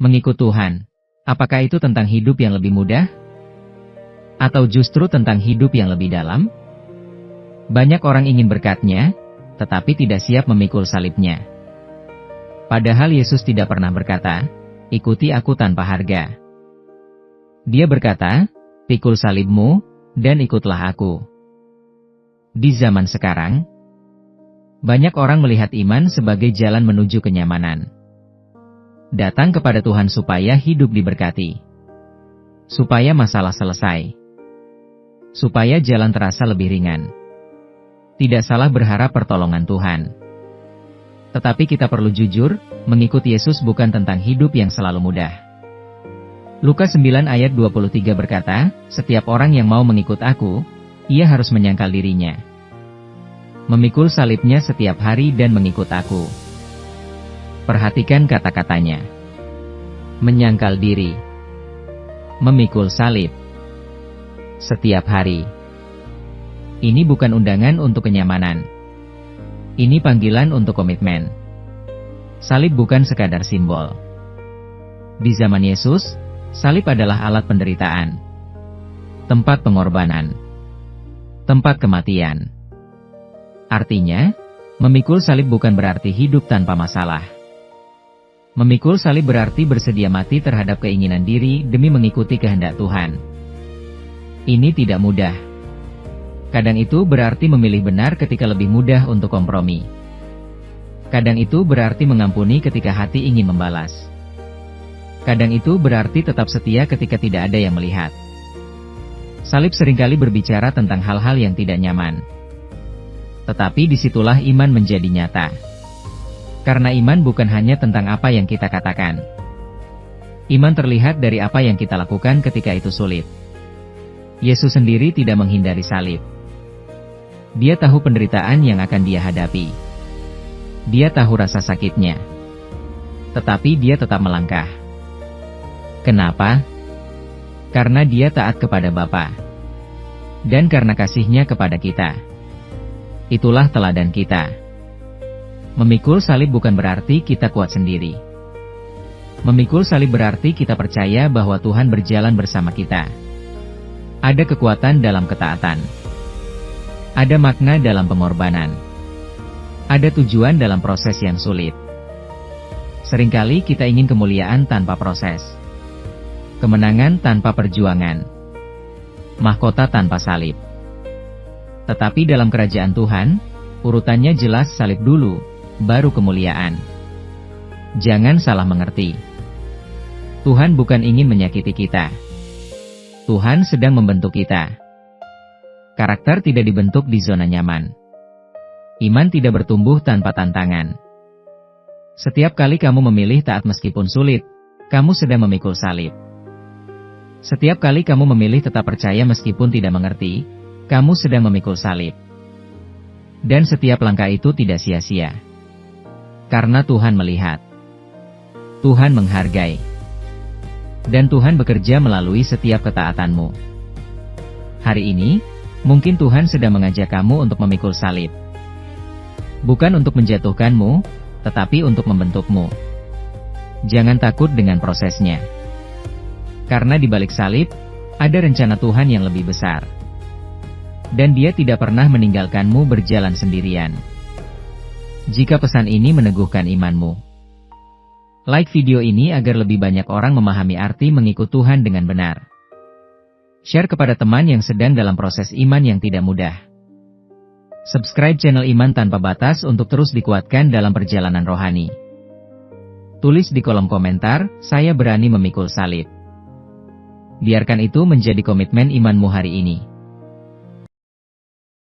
Mengikut Tuhan, apakah itu tentang hidup yang lebih mudah? Atau justru tentang hidup yang lebih dalam? Banyak orang ingin berkat-Nya, tetapi tidak siap memikul salibnya. Padahal Yesus tidak pernah berkata, "Ikuti aku tanpa harga." Dia berkata, "Pikul salibmu, dan ikutlah aku." Di zaman sekarang, banyak orang melihat iman sebagai jalan menuju kenyamanan. Datang kepada Tuhan supaya hidup diberkati. Supaya masalah selesai. Supaya jalan terasa lebih ringan. Tidak salah berharap pertolongan Tuhan. Tetapi kita perlu jujur, mengikut Yesus bukan tentang hidup yang selalu mudah. Lukas 9 ayat 23 berkata, "Setiap orang yang mau mengikut aku, ia harus menyangkal dirinya. Memikul salibnya setiap hari dan mengikut aku." Perhatikan kata-katanya. Menyangkal diri. Memikul salib. Setiap hari. Ini bukan undangan untuk kenyamanan. Ini panggilan untuk komitmen. Salib bukan sekadar simbol. Di zaman Yesus, salib adalah alat penderitaan. Tempat pengorbanan. Tempat kematian. Artinya, memikul salib bukan berarti hidup tanpa masalah. Memikul salib berarti bersedia mati terhadap keinginan diri demi mengikuti kehendak Tuhan. Ini tidak mudah. Kadang itu berarti memilih benar ketika lebih mudah untuk kompromi. Kadang itu berarti mengampuni ketika hati ingin membalas. Kadang itu berarti tetap setia ketika tidak ada yang melihat. Salib seringkali berbicara tentang hal-hal yang tidak nyaman. Tetapi disitulah iman menjadi nyata. Karena iman bukan hanya tentang apa yang kita katakan. Iman terlihat dari apa yang kita lakukan ketika itu sulit. Yesus sendiri tidak menghindari salib. Dia tahu penderitaan yang akan dia hadapi. Dia tahu rasa sakitnya. Tetapi dia tetap melangkah. Kenapa? Karena dia taat kepada Bapa. Dan karena kasih-Nya kepada kita. Itulah teladan kita. Memikul salib bukan berarti kita kuat sendiri. Memikul salib berarti kita percaya bahwa Tuhan berjalan bersama kita. Ada kekuatan dalam ketaatan. Ada makna dalam pengorbanan. Ada tujuan dalam proses yang sulit. Seringkali kita ingin kemuliaan tanpa proses. Kemenangan tanpa perjuangan. Mahkota tanpa salib. Tetapi dalam kerajaan Tuhan, urutannya jelas salib dulu, baru kemuliaan. Jangan salah mengerti. Tuhan bukan ingin menyakiti kita. Tuhan sedang membentuk kita. Karakter tidak dibentuk di zona nyaman. Iman tidak bertumbuh tanpa tantangan. Setiap kali kamu memilih taat meskipun sulit, kamu sedang memikul salib. Setiap kali kamu memilih tetap percaya meskipun tidak mengerti, kamu sedang memikul salib. Dan setiap langkah itu tidak sia-sia. Karena Tuhan melihat. Tuhan menghargai. Dan Tuhan bekerja melalui setiap ketaatanmu. Hari ini, mungkin Tuhan sedang mengajak kamu untuk memikul salib. Bukan untuk menjatuhkanmu, tetapi untuk membentukmu. Jangan takut dengan prosesnya. Karena di balik salib, ada rencana Tuhan yang lebih besar. Dan Dia tidak pernah meninggalkanmu berjalan sendirian. Jika pesan ini meneguhkan imanmu, like video ini agar lebih banyak orang memahami arti mengikut Tuhan dengan benar. Share kepada teman yang sedang dalam proses iman yang tidak mudah. Subscribe channel Iman Tanpa Batas untuk terus dikuatkan dalam perjalanan rohani. Tulis di kolom komentar, "Saya berani memikul salib." Biarkan itu menjadi komitmen imanmu hari ini.